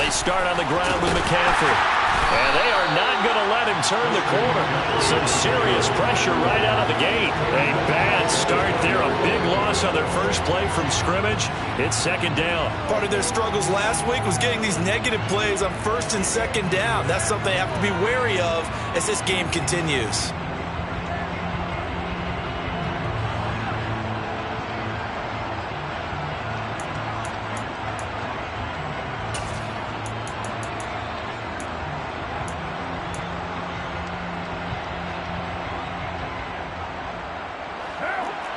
They start on the ground with McCaffrey. And they are not going to let him turn the corner. Some serious pressure right out of the gate. A bad start there. A big loss on their first play from scrimmage. It's second down. Part of their struggles last week was getting these negative plays on first and second down. That's something they have to be wary of as this game continues.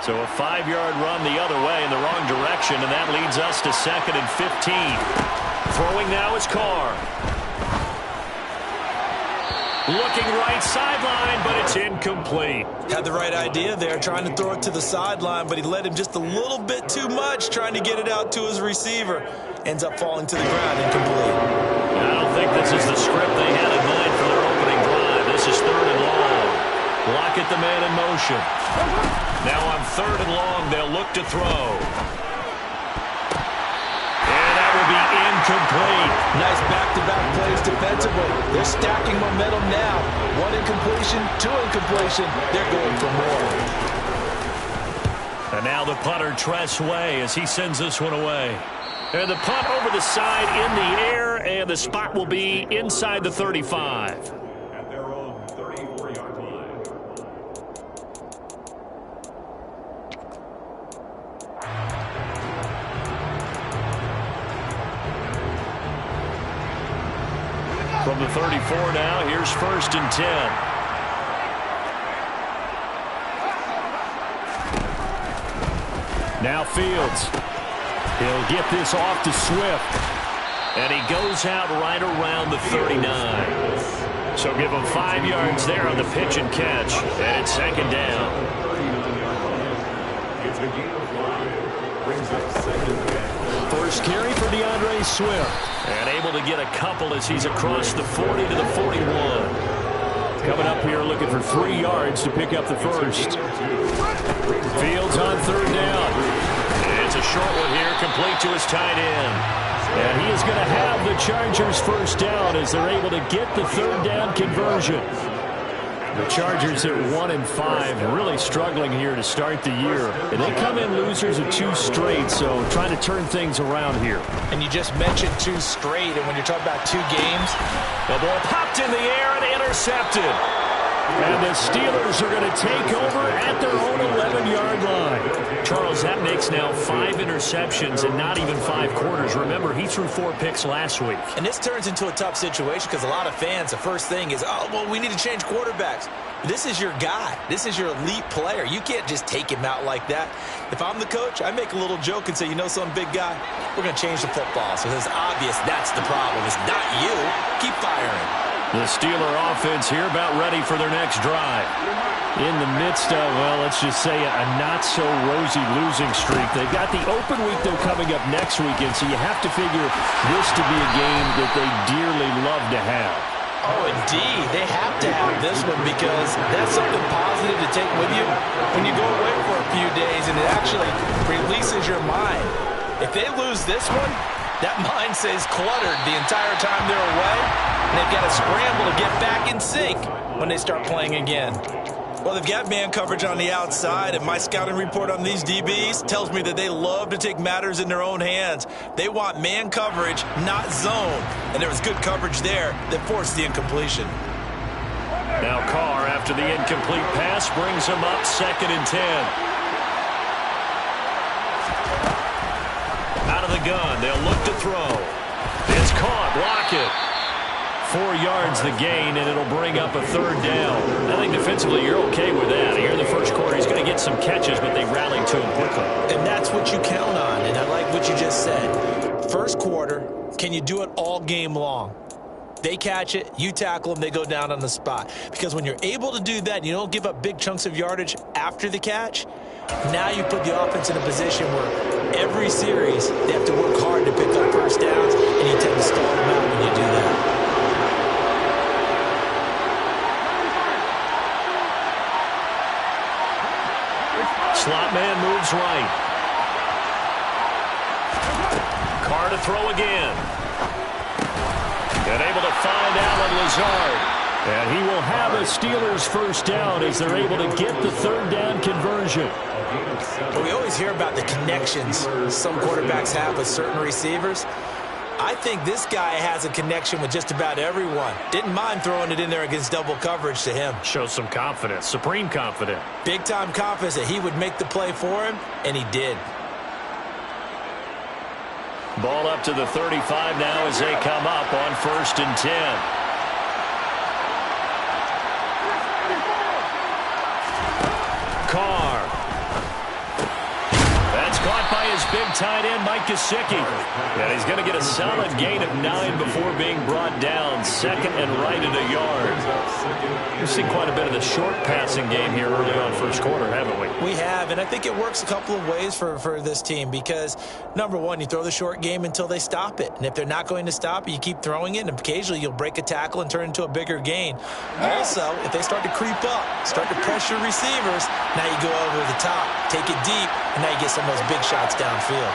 So a 5-yard run the other way in the wrong direction, and that leads us to second and 15. Throwing now is Carr. Looking right sideline, but it's incomplete. Had the right idea there, trying to throw it to the sideline, but he led him just a little bit too much, trying to get it out to his receiver. Ends up falling to the ground, incomplete. I don't think this is the script they had in mind for their opening drive. This is third and long. Lockett the man in motion. Now on third and long, they'll look to throw. And that will be incomplete. Nice back-to-back plays defensively. They're stacking momentum now. 1 incompletion, 2 incompletion. They're going for more. And now the punter, Tress Way, as he sends this one away. And the punt over the side in the air, and the spot will be inside the 35. From the 34 now, here's first and 10. Now Fields. He'll get this off to Swift. And he goes out right around the 39. So give him 5 yards there on the pitch and catch. And it's second down. First carry for DeAndre Swift. And able to get a couple as he's across the 40 to the 41. Coming up here looking for 3 yards to pick up the first. Fields on third down. It's a short one here, complete to his tight end. And he is going to have the Chargers first down as they're able to get the third down conversion. The Chargers at 1-5, really struggling here to start the year. And they come in losers of 2 straight, so trying to turn things around here. And you just mentioned 2 straight, and when you're talking about 2 games, the ball popped in the air and intercepted. And the Steelers are going to take over at their own 11-yard line. Charles, that makes now 5 interceptions and not even 5 quarters. Remember, he threw 4 picks last week. And this turns into a tough situation because a lot of fans, the first thing is, oh, well, we need to change quarterbacks. This is your guy. This is your elite player. You can't just take him out like that. If I'm the coach, I make a little joke and say, you know some big guy, we're going to change the football. So it's obvious that's the problem. It's not you. Keep firing. The Steeler offense here about ready for their next drive. In the midst of, well, let's just say a not-so-rosy losing streak. They've got the open week, though, coming up next weekend, so you have to figure this to be a game that they dearly love to have. Oh, indeed. They have to have this one because that's something positive to take with you when you go away for a few days, and it actually releases your mind. If they lose this one, that mind stays cluttered the entire time they're away, and they've got to scramble to get back in sync when they start playing again. Well, they've got man coverage on the outside, and my scouting report on these DBs tells me that they love to take matters in their own hands. They want man coverage, not zone, and there was good coverage there that forced the incompletion. Now Carr, after the incomplete pass, brings him up second and 10. Out of the gun, they'll look to throw. It's caught. Lockett. 4 yards the gain, and it'll bring up a third down. I think defensively you're okay with that. Here in the first quarter, he's going to get some catches, but they rallied to him quickly. And that's what you count on, and I like what you just said. First quarter, can you do it all game long? They catch it, you tackle them, they go down on the spot. Because when you're able to do that, and you don't give up big chunks of yardage after the catch, now you put the offense in a position where every series they have to work hard to pick up first downs, and you tend to stall them out when you do that. Slot man moves right. Carr to throw again. And able to find Allen Lazard. And he will have a Steelers first down as they're able to get the third down conversion. Well, we always hear about the connections some quarterbacks have with certain receivers. I think this guy has a connection with just about everyone. Didn't mind throwing it in there against double coverage to him. Shows some confidence, supreme confidence. Big-time confidence that he would make the play for him, and he did. Ball up to the 35 now as they come up on 1st and 10. Carr. That's caught by his big tight end, Mike Gesicki. And he's going to get a solid gain of 9 before being brought down. 2nd and right at a yard. We've seen quite a bit of the short passing game here early on first quarter, haven't we? We have, and I think it works a couple of ways for this team because, number one, you throw the short game until they stop it. And if they're not going to stop it, you keep throwing it, and occasionally you'll break a tackle and turn it into a bigger gain. Also, if they start to creep up, start to pressure receivers, now you go over the top, take it deep, and now you get some of those big shots downfield.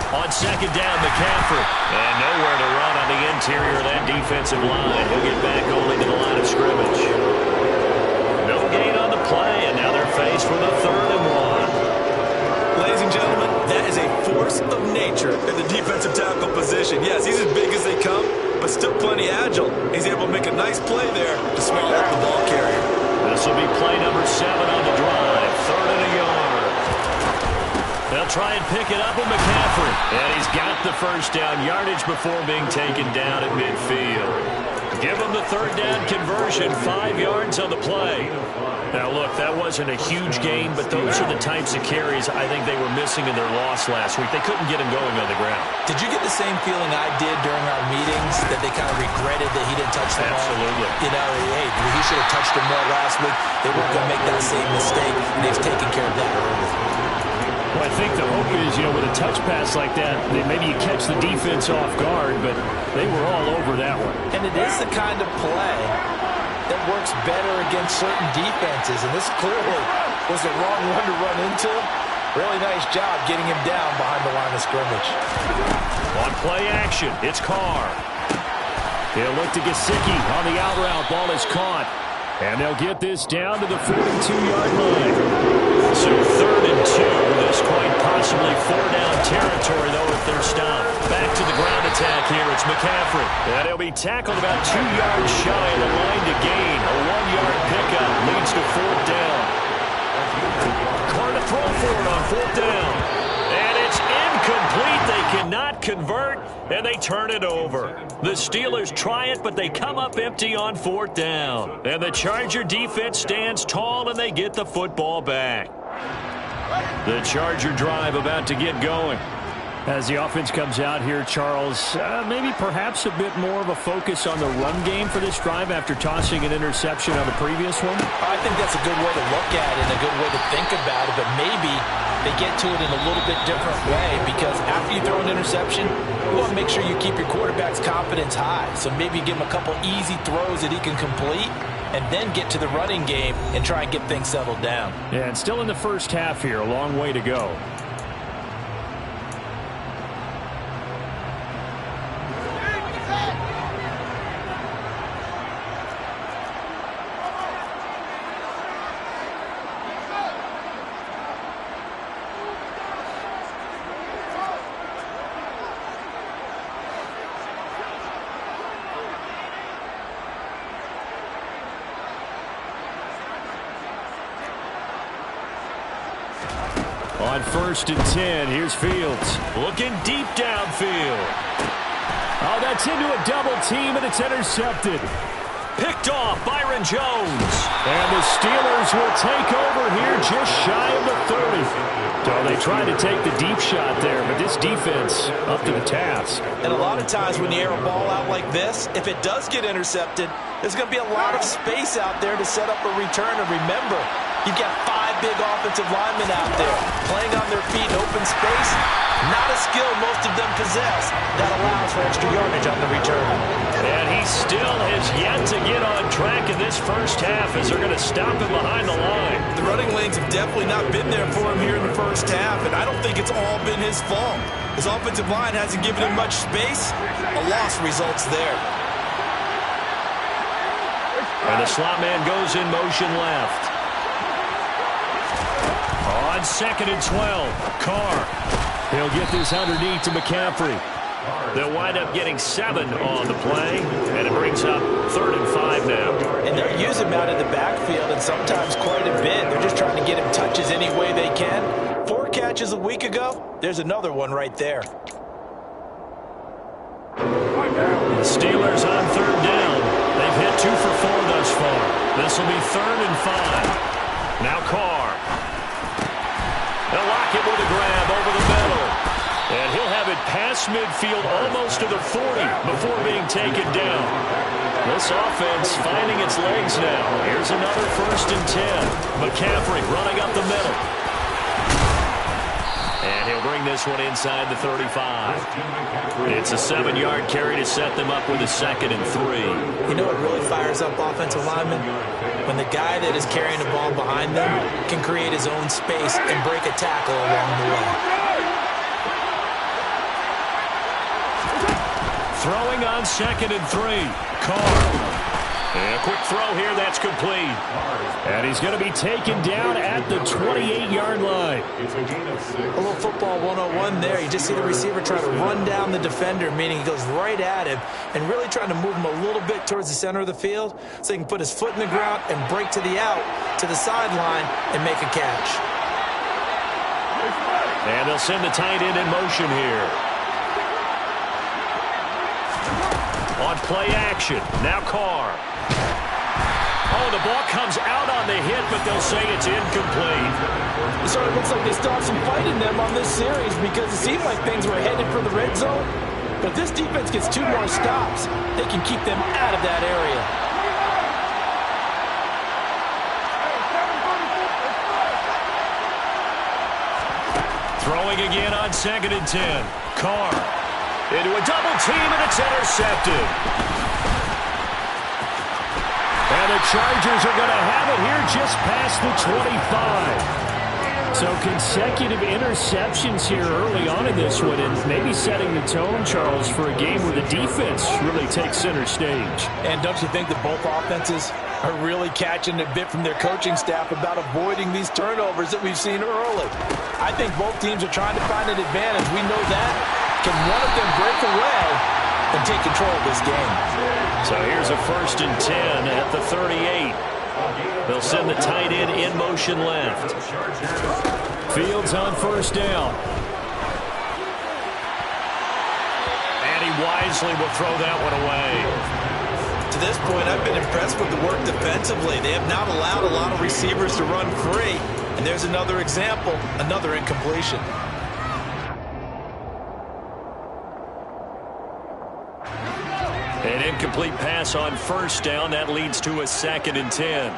On 2nd down, McCaffrey. And nowhere to run on the interior of that defensive line. He'll get back only to the line of scrimmage. No gain on the play, and now they're faced with a 3rd and 1. Ladies and gentlemen, that is a force of nature in the defensive tackle position. Yes, he's as big as they come, but still plenty agile. He's able to make a nice play there to swallow up the ball carrier. This will be play number 7 on the drive. 3rd and a yard. They'll try and pick it up with McCaffrey. And he's got the first down yardage before being taken down at midfield. Give him the 3rd down conversion. 5 yards on the play. Now, look, that wasn't a huge gain, but those are the types of carries I think they were missing in their loss last week. They couldn't get him going on the ground. Did you get the same feeling I did during our meetings, that they kind of regretted that he didn't touch the ball? Absolutely. You know, hey, he should have touched him more last week. They weren't going to make that same mistake, and they've taken care of that early. Well, I think the hope is, with a touch pass like that, maybe you catch the defense off guard, but they were all over that one. And it is the kind of play that works better against certain defenses, and this clearly was the wrong one to run into. Really nice job getting him down behind the line of scrimmage. On play action, it's Carr. He'll look to Gesicki on the out route. Ball is caught. And they'll get this down to the 42-yard line. So 3rd and 2. This quite possibly 4-down territory, though, if they're stopped. Back to the ground attack here. It's McCaffrey. And he'll be tackled about 2 yards shy of the line to gain. A 1-yard pickup leads to 4th down. Carr to throw for it on 4th down. And it's incomplete. They cannot convert, and they turn it over. The Steelers try it, but they come up empty on 4th down. And the Charger defense stands tall, and they get the football back. The Charger drive about to get going. As the offense comes out here, Charles, maybe perhaps a bit more of a focus on the run game for this drive after tossing an interception on the previous one? I think that's a good way to look at it and a good way to think about it, but maybe they get to it in a little bit different way because after you throw an interception, you want to make sure you keep your quarterback's confidence high. So maybe give him a couple easy throws that he can complete and then get to the running game and try and get things settled down. Yeah, and still in the first half here, a long way to go. On 1st and 10, here's Fields. Looking deep downfield. Oh, that's into a double team, and it's intercepted. Picked off, Byron Jones. And the Steelers will take over here just shy of the 30. So they tried to take the deep shot there, but this defense up to the task. And a lot of times when you air a ball out like this, if it does get intercepted, there's going to be a lot of space out there to set up a return. And remember, you've got 5 big offensive linemen out there, playing on their feet in open space. Not a skill most of them possess. That allows for extra yardage on the return. And he still has yet to get on track in this first half as they're going to stop him behind the line. The running lanes have definitely not been there for him here in the first half, and I don't think it's all been his fault. His offensive line hasn't given him much space. A loss results there. And the slot man goes in motion left. On 2nd and 12, Carr. He'll get this underneath to McCaffrey. They'll wind up getting 7 on the play, and it brings up 3rd and 5 now. And they'll use him out in the backfield, and sometimes quite a bit. They're just trying to get him touches any way they can. 4 catches a week ago. There's another one right there. The Steelers on 3rd down. They've hit 2 for 4 thus far. This will be 3rd and 5. Now Carr. They'll lock it with a grab over the middle. And he'll have it past midfield almost to the 40 before being taken down. This offense finding its legs now. Here's another 1st and 10. McCaffrey running up the middle. And he'll bring this one inside the 35. It's a 7-yard carry to set them up with a 2nd and 3. You know what really fires up offensive linemen? When the guy that is carrying the ball behind them can create his own space and break a tackle along the way. Throwing on 2nd and 3. Carr. And a quick throw here, that's complete. And he's going to be taken down at the 28-yard line. A little football 101 there. You just see the receiver trying to run down the defender, meaning he goes right at him and really trying to move him a little bit towards the center of the field so he can put his foot in the ground and break to the out, to the sideline, and make a catch. And they'll send the tight end in motion here. On play action, now Carr. Oh, the ball comes out on the hit, but they'll say it's incomplete. It sort of looks like they still have some fight in them on this series because it seemed like things were headed for the red zone. But if this defense gets 2 more stops, they can keep them out of that area. Throwing again on 2nd and 10. Carr into a double team, and it's intercepted. And the Chargers are going to have it here just past the 25. So consecutive interceptions here early on in this one, and maybe setting the tone, Charles, for a game where the defense really takes center stage. And don't you think that both offenses are really catching a bit from their coaching staff about avoiding these turnovers that we've seen early? I think both teams are trying to find an advantage. We know that. Can one of them break away and take control of this game? So here's a 1st and 10 at the 38. They'll send the tight end in motion left. Fields on 1st down. And he wisely will throw that one away. To this point, I've been impressed with the work defensively. They have not allowed a lot of receivers to run free. And there's another example, another incompletion. An incomplete pass on 1st down. That leads to a 2nd and 10.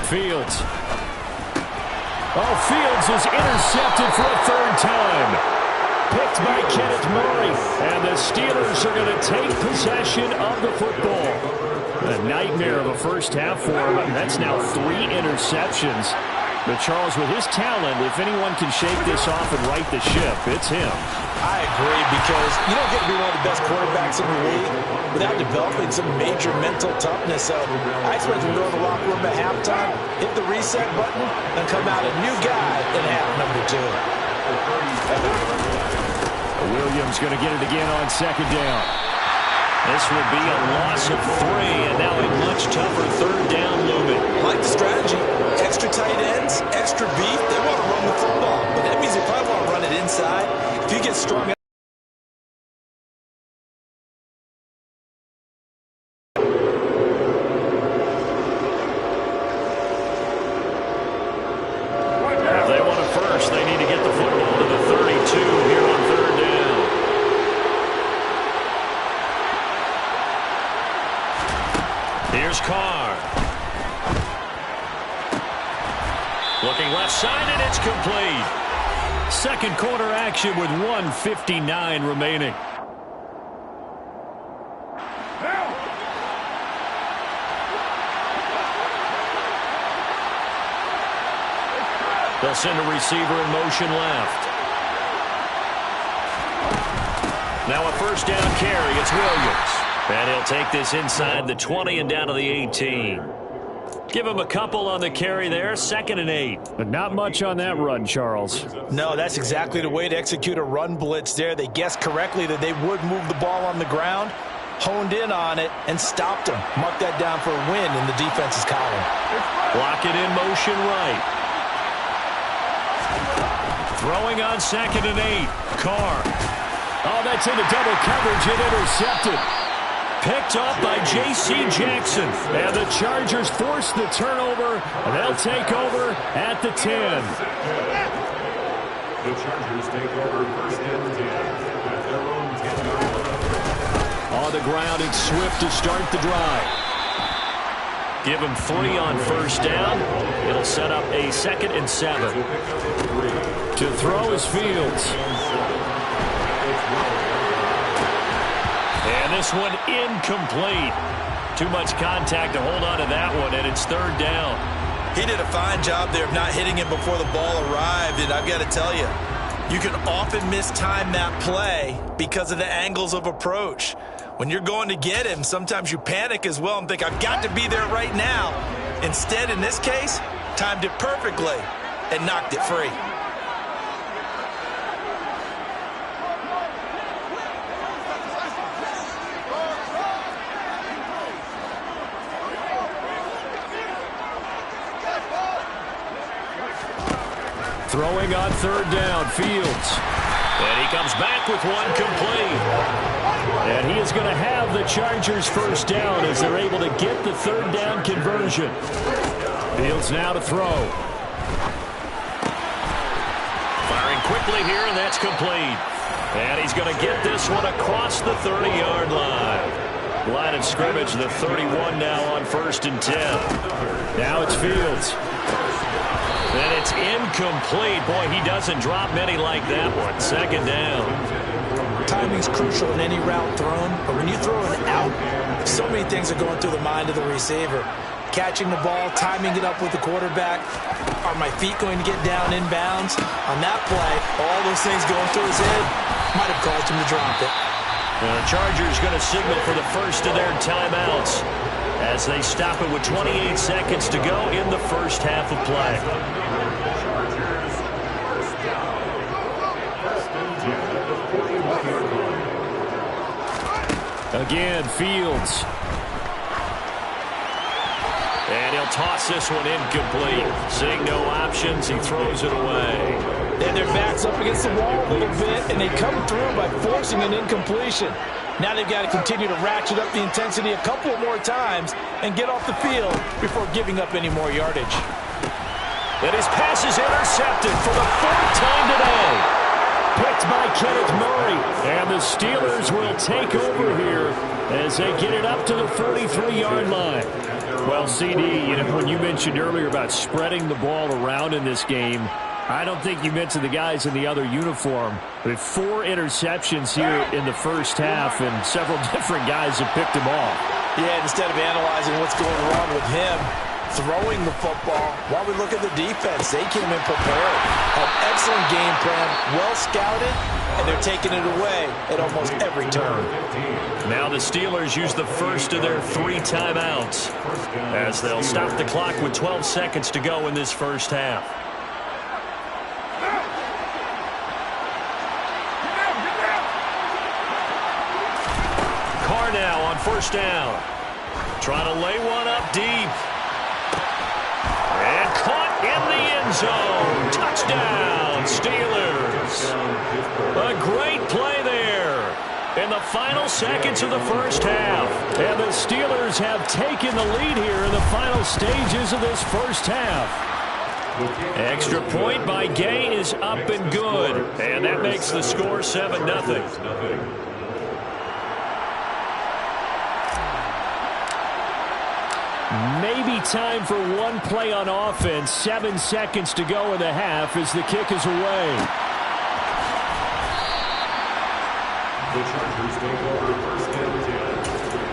Fields. Oh, Fields is intercepted for a 3rd time. Picked by Kenneth Murray. And the Steelers are going to take possession of the football. A nightmare of a first half for him. That's now 3 interceptions. But Charles, with his talent, if anyone can shake this off and right the ship, it's him. I agree, because you don't get to be one of the best quarterbacks in the league without developing some major mental toughness. So I expect him to go to the locker room at halftime, hit the reset button, and come out a new guy in half number 2. Williams going to get it again on 2nd down. This would be a loss of 3, and now a much tougher 3rd down looming. I like the strategy. Extra tight ends, extra beef. They want to run the football, but that means they probably want to run it inside. If you get strong Here's Carr. Looking left side, and it's complete. Second quarter action with 1:59 remaining. They'll send a receiver in motion left. Now a first down carry. It's Williams. And he'll take this inside the 20 and down to the 18. Give him a couple on the carry there. 2nd and 8. But not much on that run, Charles. No, that's exactly the way to execute a run blitz there. They guessed correctly that they would move the ball on the ground, honed in on it, and stopped them. Mark that down for a win in the defense's column. Block it in motion right. Throwing on 2nd and 8. Carr. Oh, that's into double coverage and intercepted. Picked off by J.C. Jackson. And the Chargers force the turnover, and they'll take over at the 10. The Chargers take over 1st and 10. On the ground, it's Swift to start the drive. Give him 3 on first down. It'll set up a 2nd and 7. To throw is Fields. And this one incomplete. Too much contact to hold on to that one, and it's 3rd down. He did a fine job there of not hitting him before the ball arrived, and I've got to tell you, you can often mistime that play because of the angles of approach. When you're going to get him, sometimes you panic as well and think, I've got to be there right now. Instead, in this case, timed it perfectly and knocked it free. Throwing on 3rd down, Fields. And he comes back with one complete. And he is going to have the Chargers first down as they're able to get the 3rd down conversion. Fields now to throw. Firing quickly here, and that's complete. And he's going to get this one across the 30-yard line. Line of scrimmage, the 31 now on 1st and 10. Now it's Fields. And it's incomplete. Boy, he doesn't drop many like that one. 2nd down. Timing's crucial in any route thrown, but when you throw an out, so many things are going through the mind of the receiver. Catching the ball, timing it up with the quarterback. Are my feet going to get down inbounds? On that play, all those things going through his head might have caused him to drop it. The Chargers going to signal for the first of their timeouts as they stop it with 28 seconds to go in the first half of play. Again, Fields. And he'll toss this one incomplete. Seeing no options, he throws it away. And their backs up against the wall a little bit, and they come through by forcing an incompletion. Now they've got to continue to ratchet up the intensity a couple more times and get off the field before giving up any more yardage. And his pass is intercepted for the 4th time today. Picked by Kenneth Murray. And the Steelers will take over here as they get it up to the 43-yard line. Well, CD, you know, when you mentioned earlier about spreading the ball around in this game, I don't think you mentioned the guys in the other uniform, but 4 interceptions here in the first half, and several different guys have picked them off. Yeah, instead of analyzing what's going wrong with him, throwing the football, while we look at the defense, they came in prepared. An excellent game plan, well scouted, and they're taking it away at almost every turn. Now the Steelers use the first of their 3 timeouts as they'll stop the clock with 12 seconds to go in this first half. Carr now on first down. Trying to lay one up deep. And caught in the end zone. Touchdown, Steelers. A great play there in the final seconds of the first half. And the Steelers have taken the lead here in the final stages of this first half. Extra point by Gay is up and good. And that makes the score 7-0. Maybe time for one play on offense. 7 seconds to go in the half as the kick is away. The Chargers take over first and 10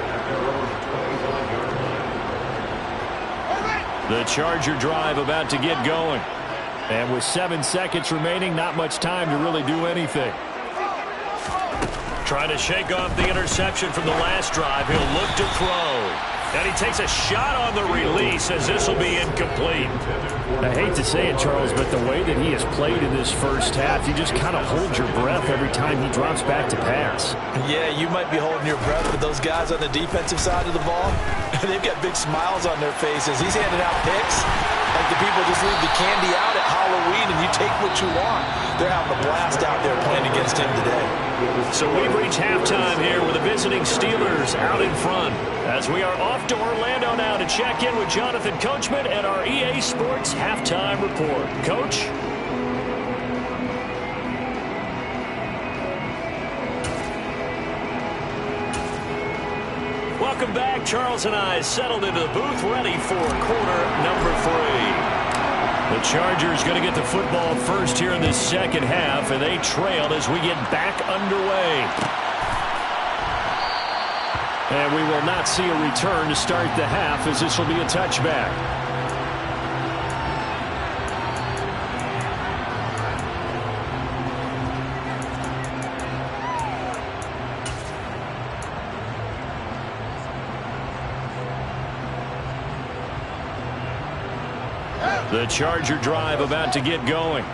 at their own 25-yard line. The Charger drive about to get going. And with 7 seconds remaining, not much time to really do anything. Trying to shake off the interception from the last drive. He'll look to throw. And he takes a shot on the release as this will be incomplete. I hate to say it, Charles, but the way that he has played in this first half, you just kind of hold your breath every time he drops back to pass. Yeah, you might be holding your breath, but those guys on the defensive side of the ball, they've got big smiles on their faces. He's handing out picks like the people just leave the candy out at Halloween and you take what you want. They're having a blast out there playing against him today. So we've reached halftime here with the visiting Steelers out in front. As we are off to Orlando now to check in with Jonathan Coachman and our EA Sports Halftime Report. Coach? Welcome back. Charles and I settled into the booth ready for quarter number 3. The Chargers going to get the football first here in this second half, and they trail as we get back underway. And we will not see a return to start the half as this will be a touchback. The Charger drive about to get going.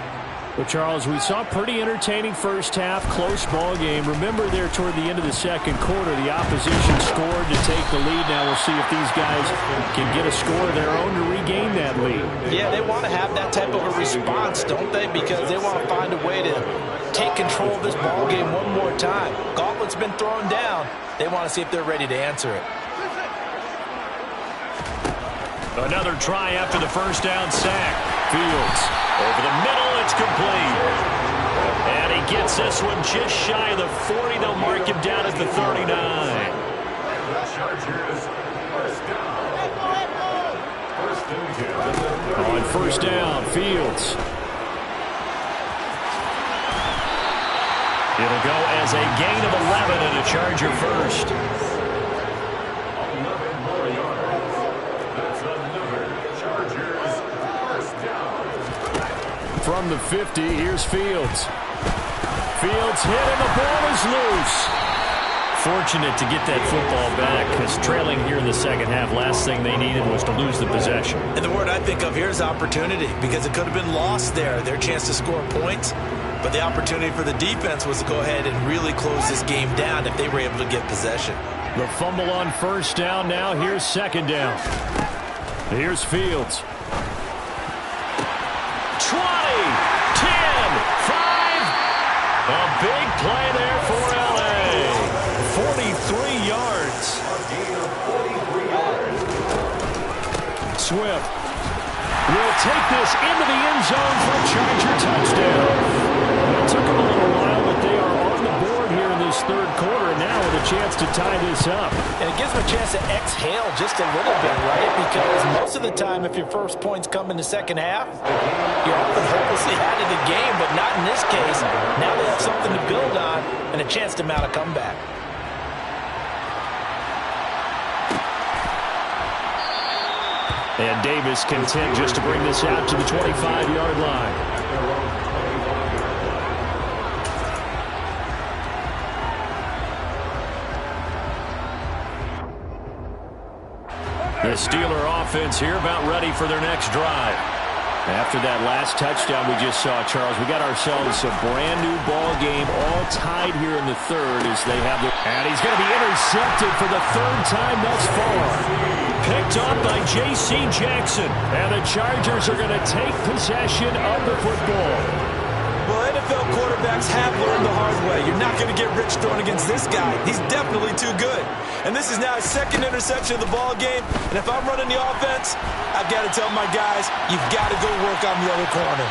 Well, Charles, we saw a pretty entertaining first half, close ball game. Remember there toward the end of the second quarter, the opposition scored to take the lead. Now we'll see if these guys can get a score of their own to regain that lead. Yeah, they want to have that type of a response, don't they? Because they want to find a way to take control of this ball game one more time. Gauntlet's been thrown down. They want to see if they're ready to answer it. Another try after the first down sack. Fields over the middle. It's complete. And he gets this one just shy of the 40. They'll mark him down at the 39. On first down, Fields. It'll go as a gain of 11 and a Charger first. From the 50, here's Fields. Fields hit and the ball is loose. Fortunate to get that football back because trailing here in the second half, last thing they needed was to lose the possession. And the word I think of here is opportunity because it could have been lost there, their chance to score points. But the opportunity for the defense was to go ahead and really close this game down if they were able to get possession. The fumble on first down now. Here's second down. Here's Fields. 20, 10, 5. A big play there for L.A. 43 yards. Swift will take this into the end zone for a Charger touchdown. It took them a little while, but they are on the board here in this third quarter, and now with a chance to tie this up. And it gives them a chance to exhale just a little bit, right? Because most of the time, if your first points come in the second half, you're often hopelessly out of the game, but not in this case. Now they have something to build on and a chance to mount a comeback. And Davis content just to bring this out to the 25-yard line. The Steeler offense here about ready for their next drive. After that last touchdown we just saw, Charles, we got ourselves a brand new ball game, all tied here in the third as they have the... And he's going to be intercepted for the third time thus far. Picked up by J.C. Jackson. And the Chargers are going to take possession of the football. Well, NFL quarterbacks have learned the hard way. You're not going to get rich throwing against this guy. He's definitely too good. And this is now his second interception of the ball game. And if I'm running the offense, I've got to tell my guys, you've got to go work on the other corner.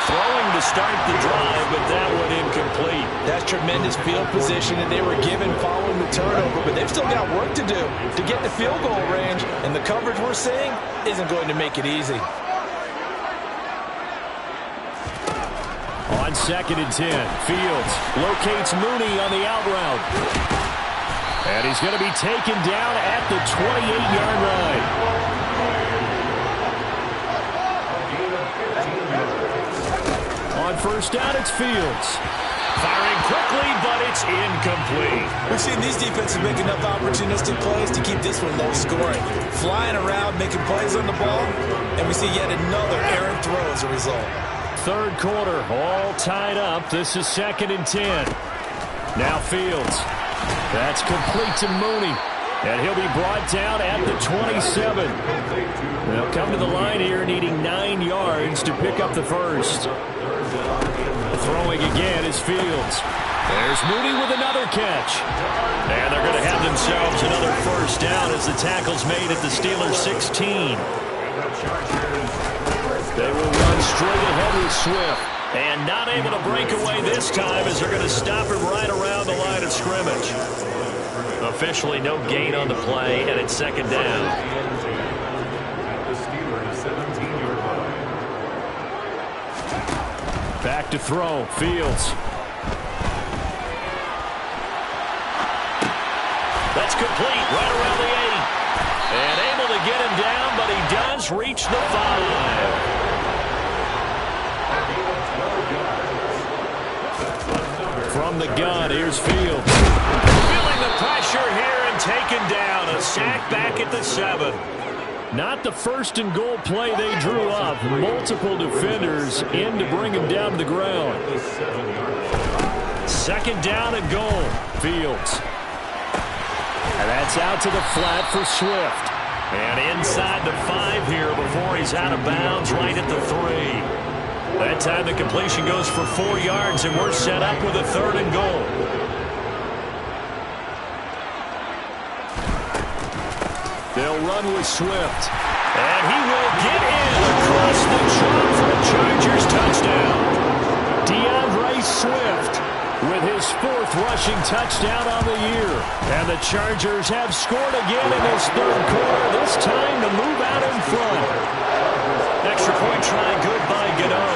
Throwing to start the drive, but that one incomplete. That's tremendous field position, and they were given following the turnover but they've still got work to do to get to field goal range, and the coverage we're seeing isn't going to make it easy. On 2nd and 10, Fields locates Mooney on the out route. And he's going to be taken down at the 28-yard line. On 1st down, it's Fields. Firing quickly, but it's incomplete. We've seen these defenses make enough opportunistic plays to keep this one low scoring. Flying around, making plays on the ball, and we see yet another errant throw as a result. 3rd quarter, all tied up. This is 2nd and 10. Now Fields. That's complete to Mooney. And he'll be brought down at the 27. They'll come to the line here needing 9 yards to pick up the first. Throwing again is Fields. There's Mooney with another catch. And they're going to have themselves another first down as the tackle's made at the Steelers' 16. They will run straight ahead with Swift. And not able to break away this time as they're going to stop him right around the line of scrimmage. Officially no gain on the play, and it's 2nd down. Back to throw, Fields. That's complete, right around the 8. And able to get him down, but he does reach the 5. From the gun, here's Fields. Feeling the pressure here and taken down. A sack back at the 7. Not the 1st and goal play they drew up. Multiple defenders in to bring him down to the ground. 2nd down and goal. Fields. And that's out to the flat for Swift. And inside the 5 here before he's out of bounds right at the 3. That time the completion goes for 4 yards, and we're set up with a 3rd and goal. They'll run with Swift. And he will get in across the chalk for a Chargers touchdown. DeAndre Swift with his 4th rushing touchdown on the year. And the Chargers have scored again in this 3rd quarter, this time to move out in front. Extra point try good by Gano.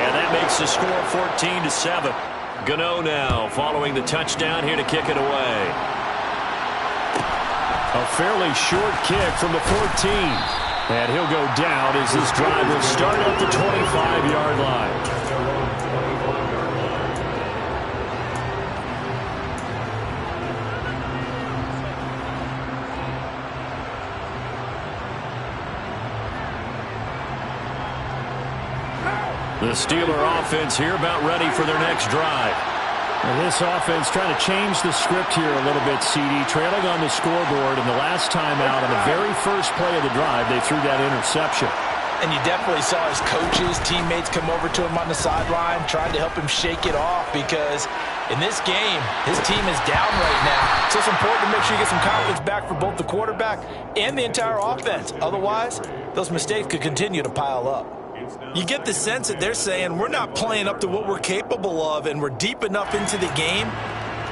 And that makes the score 14-7. Gano now following the touchdown here to kick it away. A fairly short kick from the 14. And he'll go down as this drive will start at the 25-yard line. The Steeler offense here about ready for their next drive. And this offense trying to change the script here a little bit, CD. Trailing on the scoreboard, and the last time out on the very first play of the drive, they threw that interception. And you definitely saw his coaches, teammates come over to him on the sideline, trying to help him shake it off, because in this game, his team is down right now. So it's important to make sure you get some confidence back for both the quarterback and the entire offense. Otherwise, those mistakes could continue to pile up. You get the sense that they're saying we're not playing up to what we're capable of, and we're deep enough into the game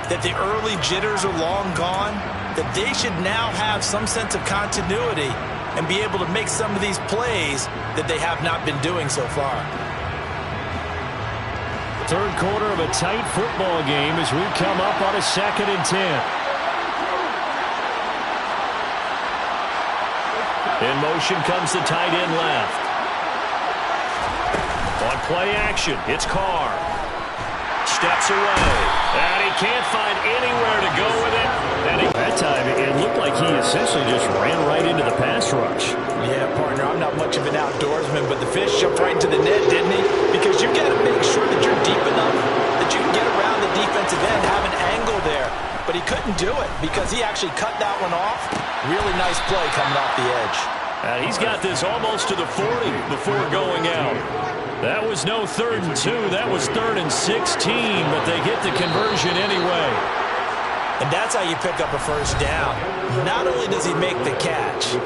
that the early jitters are long gone, that they should now have some sense of continuity and be able to make some of these plays that they have not been doing so far. 3rd quarter of a tight football game as we come up on a 2nd and 10. In motion comes the tight end left. On play action, it's Carr. Steps away. And he can't find anywhere to go with it. And that time, it looked like he essentially just ran right into the pass rush. Yeah, partner, I'm not much of an outdoorsman, but the fish jumped right into the net, didn't he? Because you've got to make sure that you're deep enough that you can get around the defensive end, have an angle there. But he couldn't do it because he actually cut that one off. Really nice play coming off the edge. And he's got this almost to the 40 before going out. That was no 3rd and 2. That was 3rd and 16, but they get the conversion anyway. And that's how you pick up a first down. Not only does he make the catch,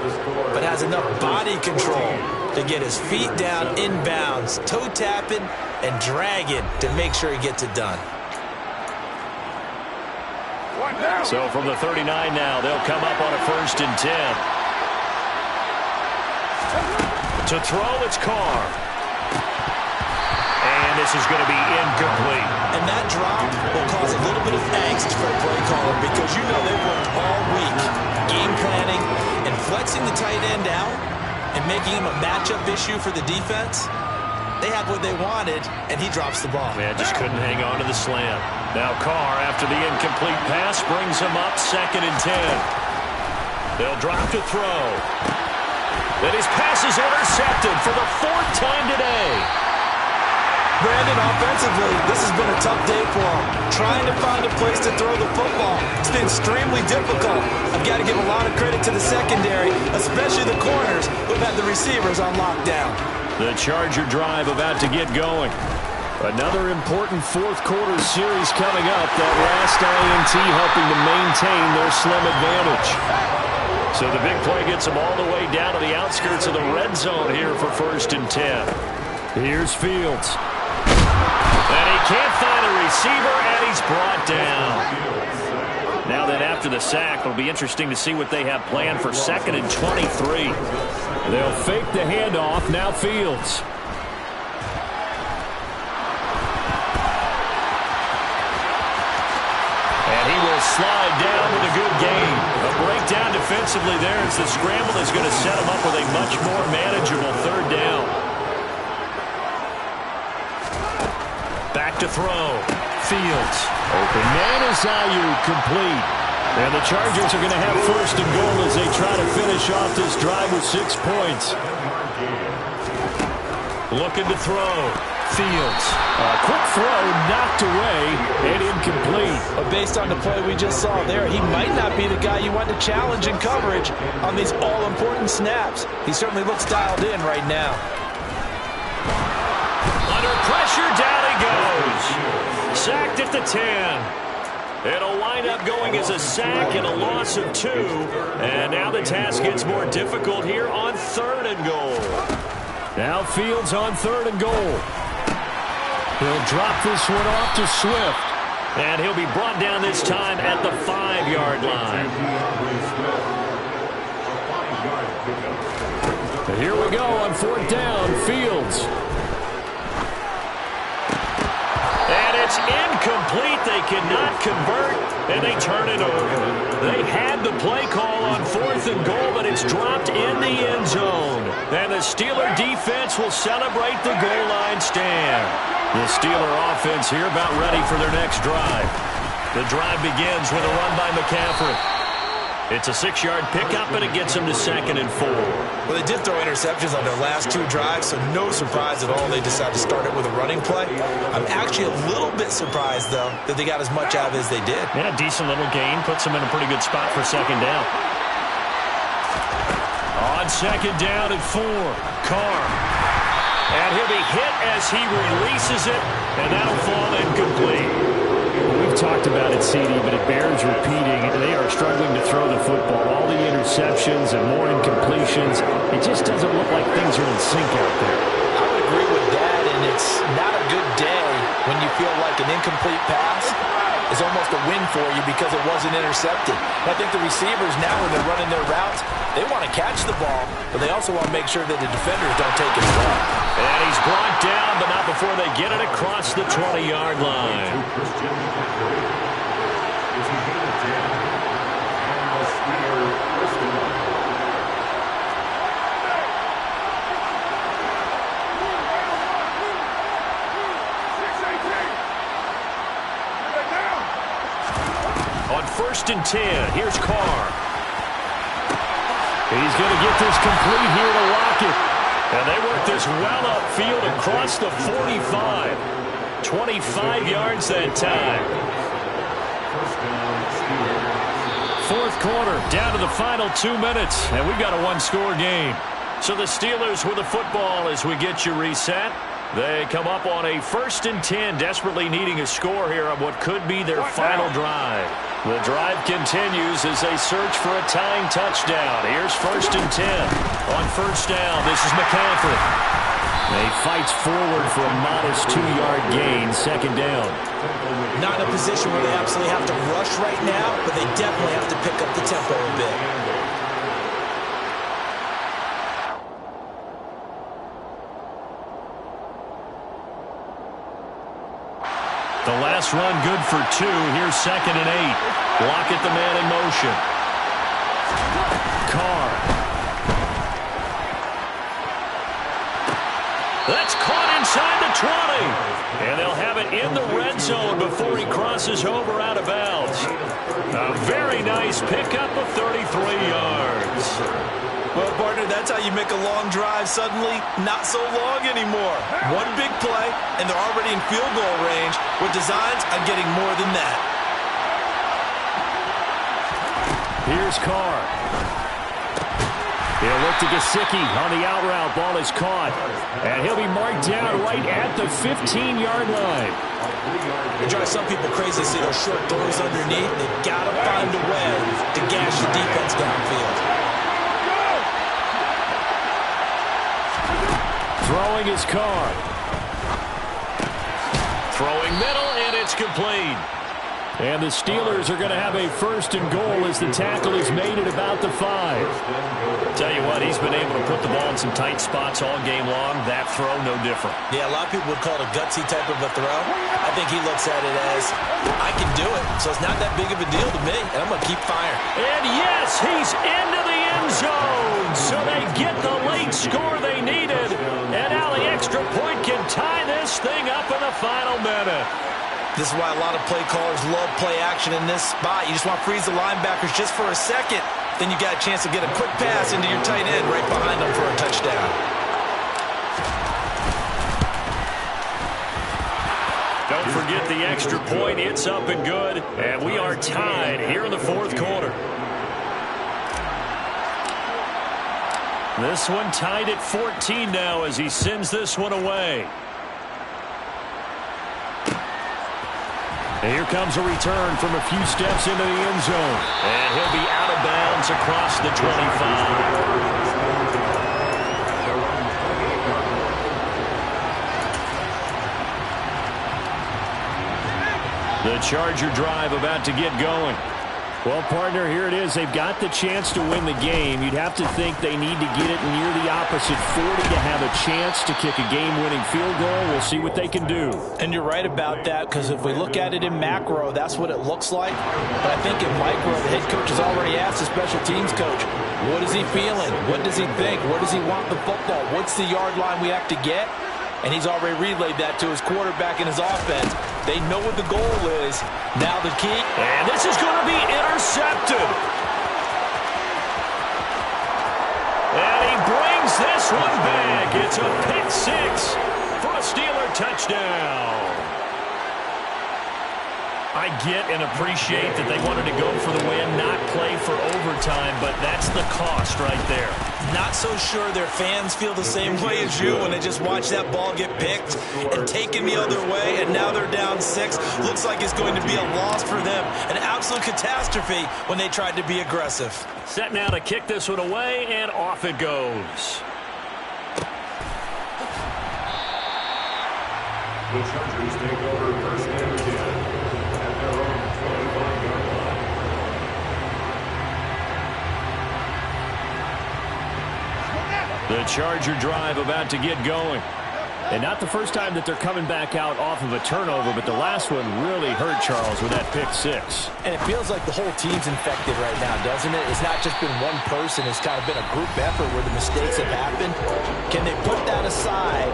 but has enough body control to get his feet down inbounds, toe tapping and dragging to make sure he gets it done. So from the 39 now, they'll come up on a 1st and 10. To throw, it's Carr. And this is going to be incomplete. And that drop will cause a little bit of angst for a play caller because you know they've worked all week game planning and flexing the tight end out and making him a matchup issue for the defense. They had what they wanted, and he drops the ball. Man, just couldn't hang on to the slam. Now Carr, after the incomplete pass, brings him up 2nd and 10. They'll drop to throw. Then his pass is intercepted for the 4th time today. Brandon, offensively, this has been a tough day for him. Trying to find a place to throw the football. It's been extremely difficult. I've got to give a lot of credit to the secondary, especially the corners who've had the receivers on lockdown. The Charger drive about to get going. Another important 4th quarter series coming up. That last INT helping to maintain their slim advantage. So the big play gets them all the way down to the outskirts of the red zone here for 1st and 10. Here's Fields. And he can't find a receiver, and he's brought down. Now then, after the sack, it'll be interesting to see what they have planned for 2nd and 23. They'll fake the handoff. Now Fields. And he will slide down with a good gain. A breakdown defensively there as the scramble is going to set him up with a much more manageable 3rd down. Back to throw. Fields. Open man is Ayuk, complete. And the Chargers are going to have 1st and goal as they try to finish off this drive with 6 points. Looking to throw. Fields. A quick throw knocked away and incomplete. But based on the play we just saw there, he might not be the guy you want to challenge in coverage on these all-important snaps. He certainly looks dialed in right now. Under pressure, down he goes. Sacked at the 10. It'll wind up going as a sack and a loss of 2. And now the task gets more difficult here on 3rd and goal. Now Fields on 3rd and goal. He'll drop this one off to Swift. And he'll be brought down this time at the 5-yard line. Here we go on 4th down. Fields. And it's incomplete. They cannot convert, and they turn it over. They had the play call on 4th and goal, but it's dropped in the end zone. And the Steeler defense will celebrate the goal line stand. The Steeler offense here about ready for their next drive. The drive begins with a run by McCaffrey. It's a 6-yard pickup, and it gets them to 2nd and 4. Well, they did throw interceptions on their last 2 drives, so no surprise at all they decided to start it with a running play. I'm actually a little bit surprised, though, that they got as much out of it as they did. Yeah, decent little gain. Puts them in a pretty good spot for 2nd down. On 2nd down at 4, Carr. And he'll be hit as he releases it, and that'll fall incomplete. We've talked about it, CD, but it bears repeating. They are struggling to throw the football. All the interceptions and more incompletions. It just doesn't look like things are in sync out there. I would agree with that, and it's not a good day when you feel like an incomplete pass is almost a win for you because it wasn't intercepted. And I think the receivers now, when they're running their routes, they want to catch the ball, but they also want to make sure that the defenders don't take it away. And he's brought down, but not before they get it across the 20-yard line. On 1st and 10, here's Carr. He's going to get this complete here to Lockett. And they work this well upfield across the 45. 25 yards that time. 4th quarter, down to the final 2 minutes. And we've got a 1-score game. So the Steelers with the football as we get you reset. They come up on a 1st and 10, desperately needing a score here on what could be their final drive. The drive continues as they search for a tying touchdown. Here's 1st and 10. On 1st down, this is McCaffrey. He fights forward for a modest 2-yard gain, second down. Not in a position where they absolutely have to rush right now, but they definitely have to pick up the tempo a bit. The last run good for 2. Here's 2nd and 8. Lockett the man in motion. Carr. That's caught inside the 20. And they'll have it in the red zone before he crosses over out of bounds. A very nice pickup of 33 yards. Well, partner, that's how you make a long drive suddenly not so long anymore. One big play, and they're already in field goal range with designs on getting more than that. Here's Carr. He'll look to Gesicki on the out route. Ball is caught. And he'll be marked down right at the 15-yard line. It drives some people crazy to see those short throws underneath. They've got to find a way to gash the defense downfield. Throwing his Carr. Throwing middle, and it's complete. And the Steelers are going to have a 1st and goal as the tackle is made at about the 5. Tell you what, he's been able to put the ball in some tight spots all game long. That throw, no different. Yeah, a lot of people would call it a gutsy type of a throw. I think he looks at it as, I can do it, so it's not that big of a deal to me, and I'm going to keep firing. And yes, he's into the end zone. So they get the late score they needed. And now the extra point can tie this thing up in the final minute. This is why a lot of play callers love play action in this spot. You just want to freeze the linebackers just for a second. Then you got a chance to get a quick pass into your tight end right behind them for a touchdown. Don't forget the extra point. It's up and good. And we are tied here in the 4th quarter. This one tied at 14 now as he sends this one away. And here comes a return from a few steps into the end zone. And he'll be out of bounds across the 25. The Charger drive about to get going. Well, partner, here it is. They've got the chance to win the game. You'd have to think they need to get it near the opposite 40 to have a chance to kick a game-winning field goal. We'll see what they can do. And you're right about that, because if we look at it in macro, that's what it looks like. But I think in micro, the head coach has already asked the special teams coach, what is he feeling? What does he think? Where does he want the football? What's the yard line we have to get? And he's already relayed that to his quarterback and his offense. They know what the goal is. Now the key. And this is going to be intercepted. And he brings this one back. It's a pick 6 for a Steeler touchdown. I get and appreciate that they wanted to go for the win, not play for overtime, but that's the cost right there. Not so sure their fans feel the same way as you when they just watch that ball get picked and taken the other way, and now they're down 6. Looks like it's going to be a loss for them. An absolute catastrophe when they tried to be aggressive. Set now to kick this one away, and off it goes. The Chargers take over 1st and 10. The Charger drive about to get going. And not the first time that they're coming back out off of a turnover, but the last one really hurt Charles with that pick 6. And it feels like the whole team's infected right now, doesn't it? It's not just been one person. It's kind of been a group effort where the mistakes have happened. Can they put that aside,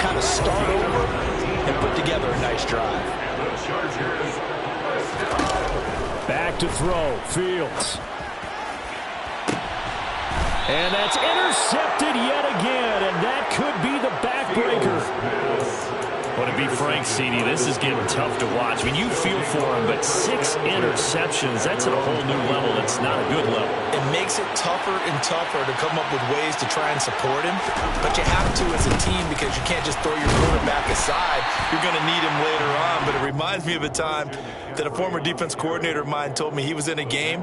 kind of start over, and put together a nice drive? Back to throw. Fields. And that's intercepted yet again, and that could be the backbreaker. Well, to be frank, CD, this is getting tough to watch. I mean, you feel for him, but 6 interceptions, that's at a whole new level. It's not a good level. It makes it tougher and tougher to come up with ways to try and support him, but you have to as a team because you can't just throw your quarterback aside. You're going to need him later on, but it reminds me of a time that a former defense coordinator of mine told me he was in a game,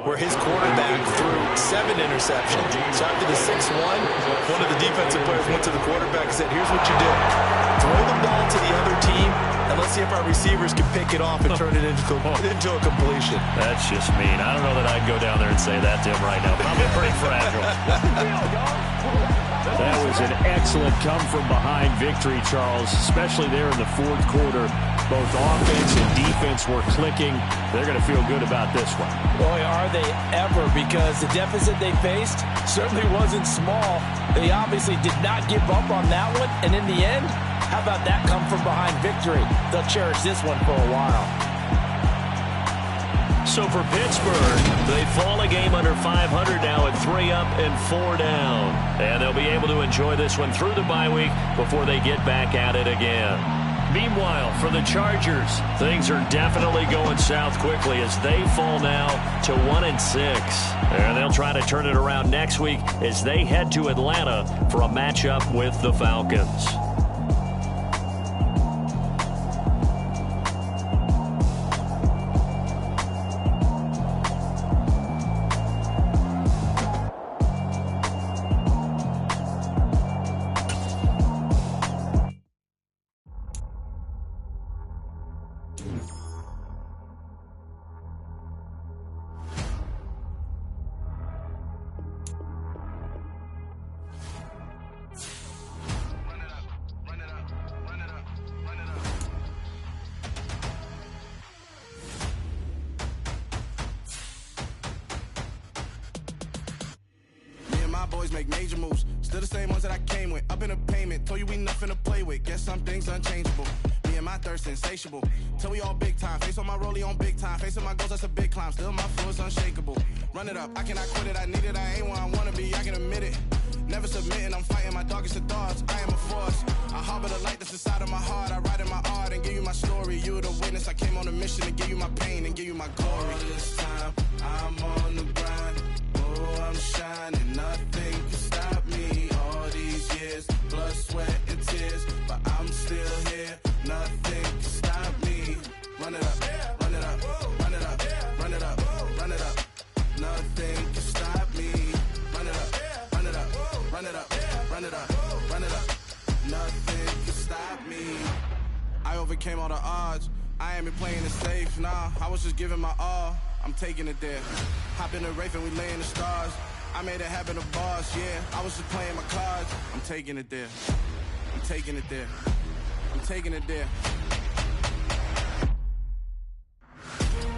where his quarterback threw 7 interceptions. So after the 6-1, one of the defensive players went to the quarterback and said, here's what you do. Throw the ball to the other team, and let's see if our receivers can pick it off and turn it into a completion. That's just mean. I don't know that I'd go down there and say that to him right now. Probably pretty fragile. That was an excellent come-from-behind victory, Charles, especially there in the fourth quarter. Both offense and defense were clicking. They're going to feel good about this one. Boy, are they ever, because the deficit they faced certainly wasn't small. They obviously did not give up on that one, and in the end, how about that come-from-behind victory? They'll cherish this one for a while. So for Pittsburgh, they fall a game under 500 now at 3 up and 4 down. And they'll be able to enjoy this one through the bye week before they get back at it again. Meanwhile, for the Chargers, things are definitely going south quickly as they fall now to 1-6. And they'll try to turn it around next week as they head to Atlanta for a matchup with the Falcons. Boys make major moves, still the same ones that I came with. Up in a payment, told you we nothing to play with. Guess some things unchangeable. Me and my thirst insatiable. Till we all big time. Face on my rollie on big time. Facing my goals, that's a big climb. Still my flow is unshakable. Run it up, I cannot quit it. I need it, I ain't where I wanna be. I can admit it. Never submitting, I'm fighting my darkest of thoughts. I am a force. I harbor the light that's inside of my heart. I write in my art and give you my story. You are the witness. I came on a mission to give you my pain and give you my glory. All this time, I'm on the grind. Oh, I'm shining. Nothing can stop me. All these years, blood, sweat, and tears. But I'm still here. Nothing can stop me. Run it up, run it up, run it up, run it up, run it up. Nothing can stop me. Run it up, run it up, run it up, run it up, run it up. Nothing can stop me. I overcame all the odds. I ain't been playing it safe, nah. I was just giving my all. I'm taking it there. Hop in the Wraith and we lay in the stars. I made it happen to boss, yeah. I was just playing my cards. I'm taking it there. I'm taking it there. I'm taking it there.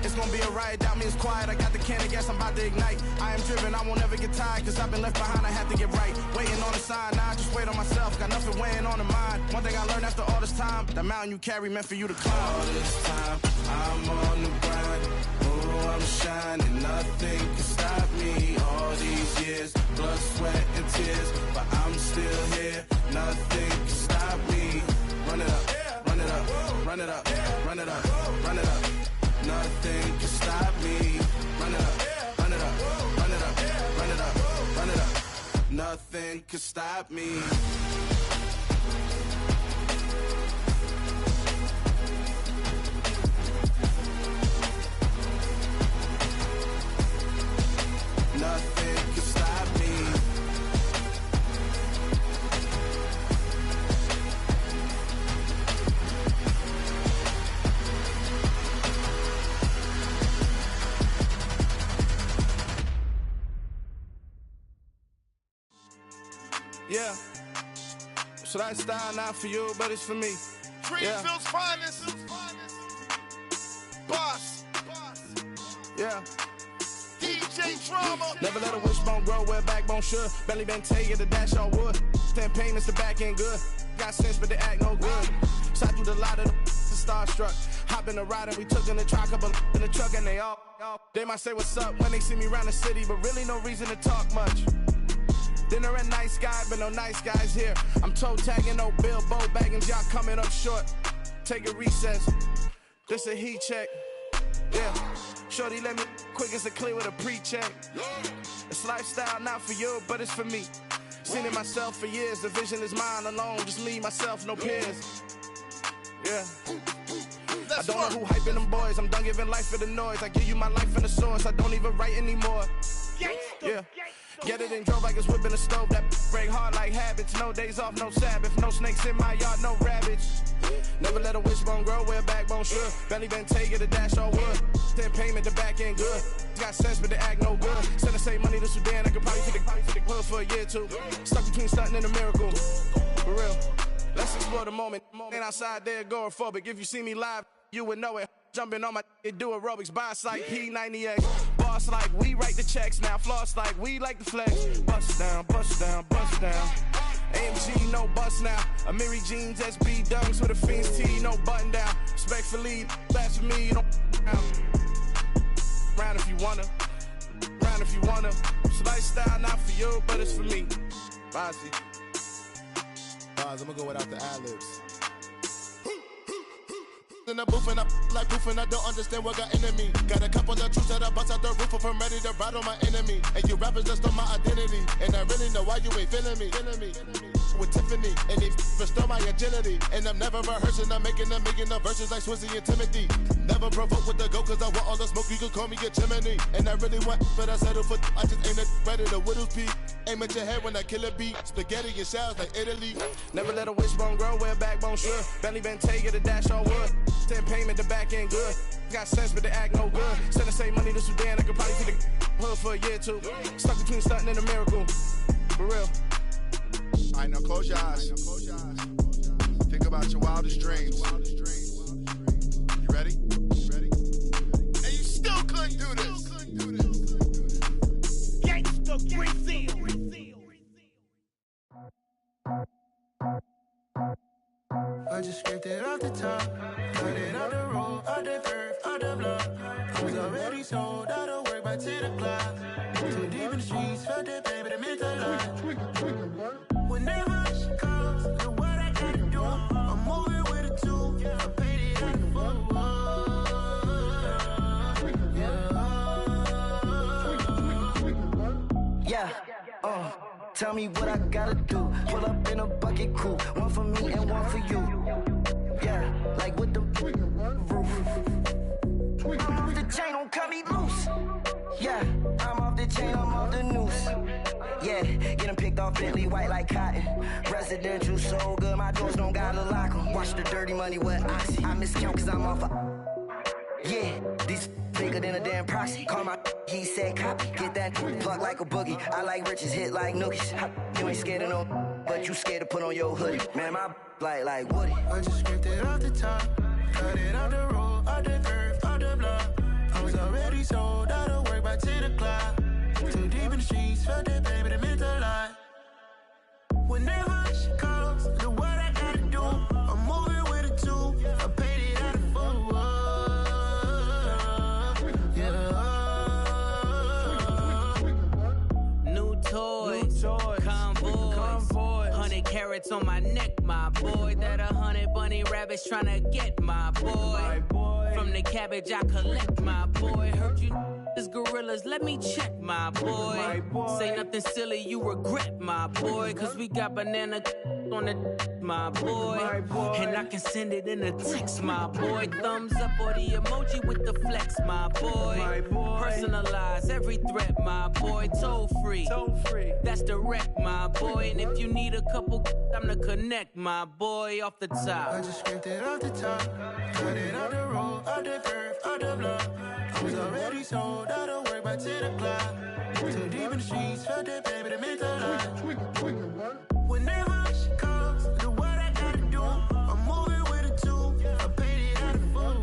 It's gonna be a riot, doubt me it's quiet. I got the can of gas, I'm about to ignite. I am driven, I won't ever get tired, cause I've been left behind, I have to get right. Waiting on the sign, now I just wait on myself. Got nothing weighing on the mind. One thing I learned after all this time, the mountain you carry meant for you to climb. All this time, I'm on the grind. Oh, I'm shining, nothing can stop me. All these years, blood, sweat, and tears. But I'm still here, nothing can stop me. Run it up, run it up, run it up, run it up, run it up. Nothing can stop me. Run it up, run it up, run it up, run it up, run it up. Nothing can stop me. Nothing can stop me. Yeah. So that style not for you, but it's for me. Greenfield's finest. Boss. Yeah. DJ Drama. Never let a wishbone grow where a backbone should. Belly been taken to dash all wood. 10 payments, the back end good. Got sense, but they act no good. Shot through the lot of the starstruck. Hop in the ride and we took in the truck, up in the truck and they all. They might say what's up when they see me around the city, but really no reason to talk much. Dinner at Nice Guy, but no nice guys here. I'm toe tagging, no Bilbo bagging, y'all coming up short. Take a recess. This a heat check. Yeah. Shorty let me quick as a clear with a pre-check. It's lifestyle not for you, but it's for me. Seen it myself for years. The vision is mine alone. Just me, myself, no peers. Yeah. I don't know who hyping them boys. I'm done giving life for the noise. I give you my life in the source. I don't even write anymore. Yeah. Get it and drove like it's whipping a stove. That break hard like habits. No days off, no Sabbath. No snakes in my yard, no rabbits. Never let a wishbone grow where a backbone should. Belly been take it, a dash all wood. Then payment, the back end good. Got sense, but the act no good. Send the same money to Sudan. I could probably take the hood for a year or two. Stuck between stunting and a miracle. For real. Let's explore the moment. Ain't outside there agoraphobic. If you see me live, you would know it. Jumping on my do aerobics, boss like P90X. Boss like we write the checks now. Floss like we like the flex. Bust down, bust down, bust down. AMG, no bust now. Amiri jeans, SB dunks with a Fiends T, no button down. Respectfully, that's for me, you don't round if you wanna. Round if you wanna. It's lifestyle, not for you, but it's for me. Bozzy. I'm gonna go without the ad-libs. In the booth and I like proof and I don't understand what got into me. Got a couple of truths that I bust out the roof if I'm ready to ride on my enemy. And you rappers just stole my identity, and I really know why you ain't feeling me. With Tiffany, and they restore my agility. And I'm never rehearsing, I'm making a million of verses like Swizzy and Timothy. Never provoke with the go, cause I want all the smoke, you can call me a chimney. And I really want, but I settle for, I just aim it ready to Whittles Peak. Aim at your head when I kill a beat. Spaghetti and shells like Italy. Never let a wishbone grow where a backbone should. Belly been take it, a dash all wood. Then payment, the back end good. Got sense, but the act no good. Send the same money to Sudan, I could probably take the hood for a year or two. Stuck between stunting and a miracle. For real. Alright, now close your eyes. Think about your wildest dreams. You ready? And you still couldn't do this. Gangsta Brazil. I just scraped it off the top, cut it out the road, out the curve, out the block. I was already sold, out of work by 10 o'clock. Too deep in the streets, felt that baby, the mental line. Whenever she calls, know what I gotta do. I'm moving with a two, I paid it out the full. Yeah, tell me what I gotta do. Pull up in a bucket crew, one for me and one for you. Yeah, like with the roof. I'm off the chain, don't cut me loose. Yeah, I'm off the chain, I'm off the noose. Yeah, get them picked off Bentley white like cotton. Residential so good, my doors don't gotta lock them. Watch the dirty money with Oxy. I miscount cause I'm off a... Yeah, these bigger than a damn proxy. Call my he said copy. Get that plug like a boogie. I like riches, hit like nookies. You ain't scared of no, but you scared to put on your hoodie. Man, my like Woody. I just scraped it off the top, cut it out the road, out the curve, out the block. I was already sold, out of work by 10 o'clock. Too deep in the streets, felt that baby, the mental line. Whenever she calls, know what I gotta do. I'm moving with a two, I paid it out of full. New toys, convoys, 100 carats on my neck, my boy. That 100 bunny rabbits tryna get my boy. From the cabbage I collect, my boy. Heard you is gorillas, let me check, my boy. Say nothing silly, you regret, my boy. Cause we got banana on the my boy. And I can send it in a text, my boy. Thumbs up or the emoji with the flex, my boy. Personalize every threat, my boy. Toll free, that's direct, my boy. And if you need a couple, I'm to connect, my boy, off the top. I just scraped it off the top, cut it out the road, out the curve, out the block. I was already sold, out of work by 10 o'clock. Too deep in the streets, felt that baby, the mental line. Whenever she calls, know what I gotta do. I'm moving with a two, I paid it out of full.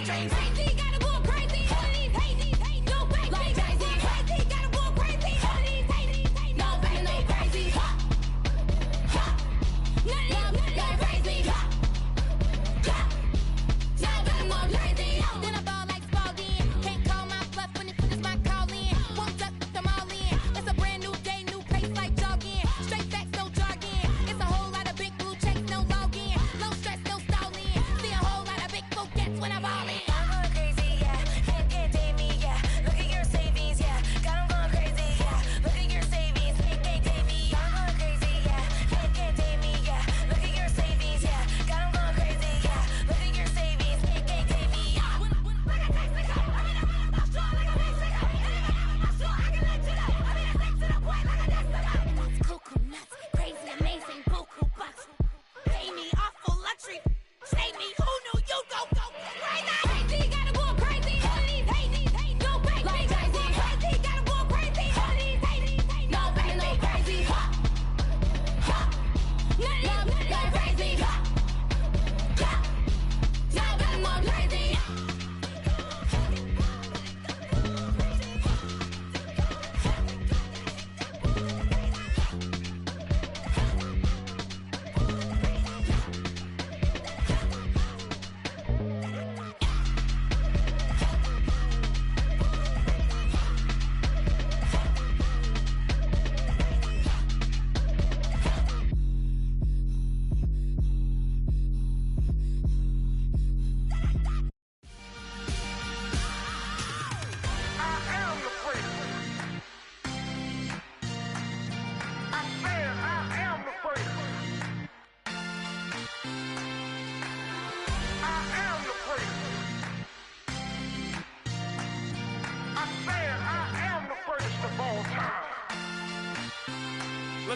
Crazy got a boy.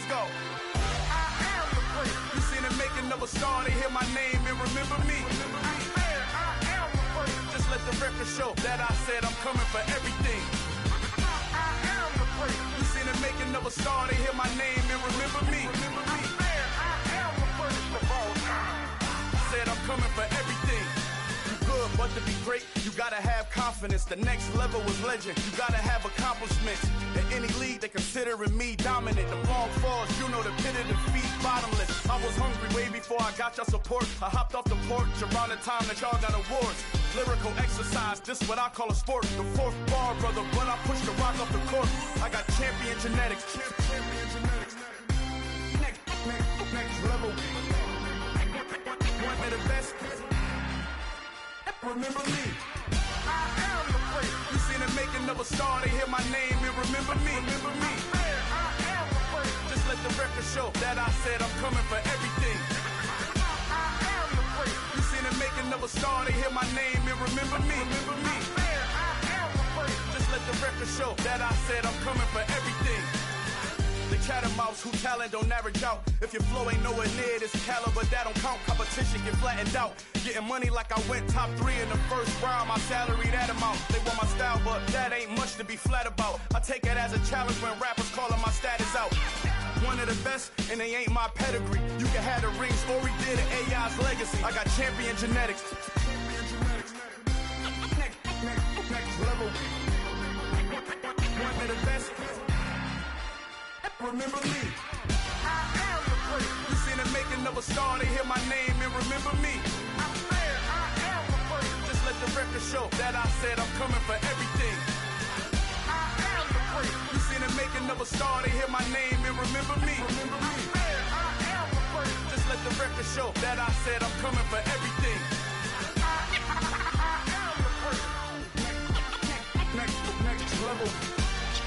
let's go. I am the place. You seen the making of a star, they hear my name and remember me. I am the place. Just let the record show that I said I'm coming for everything. I am the place. You seen the making of a star, they hear my name and remember me. I am the first of all time. Said I'm coming for everything. You good, but to be great, you gotta have confidence. The next level was legend. You gotta have accomplishments. In any league, they considering me dominant. The long falls, you know the pit of defeat, bottomless. I was hungry way before I got your support. I hopped off the porch around the time that y'all got awards. Lyrical exercise, this what I call a sport. The fourth bar, brother, when I push the rock off the court. I got champion genetics. Next level. One of the best. Remember me. I am the place. You seen the making of a star, they hear my name and remember me. I am the place. Just let the record show that I said I'm coming for everything. I am the place. You seen the making of a star, they hear my name and remember me. I am the place. Just let the record show that I said I'm coming for everything. The catamounts who talent don't average out. If your flow ain't nowhere near this caliber, that don't count. Competition get flattened out. Getting money like I went top 3 in the first round. My salary that amount. They want my style, but that ain't much to be flat about. I take it as a challenge when rappers calling my status out. One of the best, and they ain't my pedigree. You can have the rings, or we did it, AI's legacy. I got champion genetics. Next level. One of the best. Remember me. I am the place. You seen the making of a star, they hear my name and remember me. I am the place. Just let the record show that I said I'm coming for everything. I am the place. You seen the making of a star, they hear my name and remember me. I am the place. Just let the record show that I said I'm coming for everything. I am the place. Next level.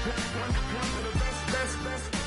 One of the best.